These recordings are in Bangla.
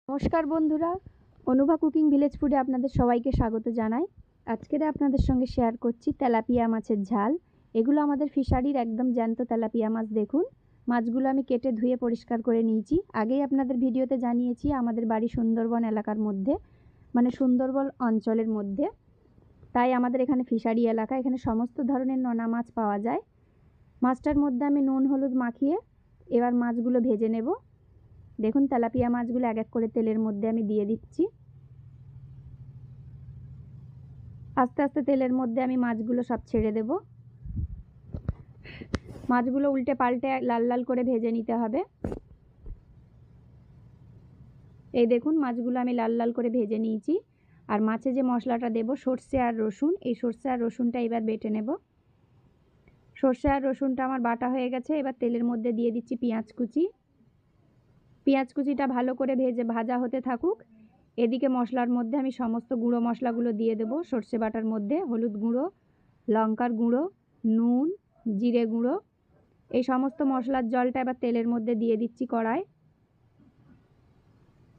নমস্কার বন্ধুরা, অনুভা কুকিং ভিলেজ ফুডে আপনাদের সবাইকে স্বাগত জানাই। আজকের আপনাদের সঙ্গে শেয়ার করছি তেলাপিয়া মাছের ঝাল। এগুলো আমাদের ফিশারির একদম জ্যান্ত তেলাপিয়া মাছ। দেখুন, মাছগুলো আমি কেটে ধুয়ে পরিষ্কার করে নিয়েছি। আগেই আপনাদের ভিডিওতে জানিয়েছি আমাদের বাড়ি সুন্দরবন এলাকার মধ্যে, মানে সুন্দরবন অঞ্চলের মধ্যে, তাই আমাদের এখানে ফিশারি এলাকা। এখানে সমস্ত ধরনের নোনা মাছ পাওয়া যায়। মাছটার মধ্যে আমি নুন হলুদ মাখিয়ে এবার মাছগুলো ভেজে নেব। দেখুন, তেলাপিয়া মাছগুলো এক এক করে তেলের মধ্যে আমি দিয়ে দিচ্ছি। আস্তে আস্তে তেলের মধ্যে আমি মাছগুলো সব ছেড়ে দেব। মাছগুলো উল্টে পাল্টে লাল লাল করে ভেজে নিতে হবে। এই দেখুন, মাছগুলো আমি লাল লাল করে ভেজে নিয়েছি। আর মাছে যে মশলাটা দেব, সর্ষে আর রসুন, এই সর্ষে আর রসুনটা এবার বেটে নেব। সর্ষে আর রসুনটা আমার বাটা হয়ে গেছে। এবার তেলের মধ্যে দিয়ে দিচ্ছি পেঁয়াজ কুচি। পেঁয়াজ কুচিটা ভালো করে ভাজা হতে থাকুক। এদিকে মশলার মধ্যে আমি সমস্ত গুঁড়ো মশলাগুলো দিয়ে দেব। সর্ষে বাটার মধ্যে হলুদ গুঁড়ো, লঙ্কার গুঁড়ো, নুন, জিরে গুঁড়ো, এই সমস্ত মশলার জলটা এবার তেলের মধ্যে দিয়ে দিচ্ছি কড়ায়।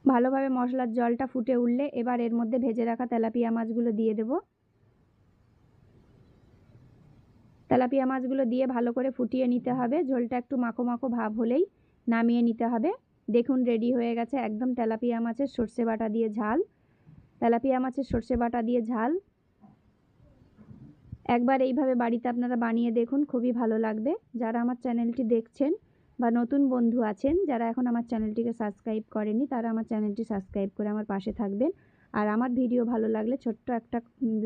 ভালোভাবে মশলার জলটা ফুটে উঠলে এবার এর মধ্যে ভেজে রাখা তেলাপিয়া মাছগুলো দিয়ে দেব। তেলাপিয়া মাছগুলো দিয়ে ভালো করে ফুটিয়ে নিতে হবে। ঝোলটা একটু মাখো মাখো ভাব হলেই নামিয়ে নিতে হবে। দেখুন, রেডি হয়ে গেছে একদম তেলাপিয়া মাছের সর্ষে বাটা দিয়ে ঝাল। তেলাপিয়া মাছের সর্ষে বাটা দিয়ে ঝাল একবার এইভাবে বাড়িতে আপনারা বানিয়ে দেখুন, খুবই ভালো লাগবে। যারা আমার চ্যানেলটি দেখছেন বা নতুন বন্ধু আছেন যারা এখন আমার চ্যানেলটিকে সাবস্ক্রাইব করেনি, তারা আমার চ্যানেলটি সাবস্ক্রাইব করে আমার পাশে থাকবেন। আর আমার ভিডিও ভালো লাগলে ছোট্ট একটা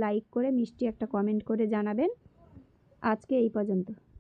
লাইক করে মিষ্টি একটা কমেন্ট করে জানাবেন। আজকে এই পর্যন্ত।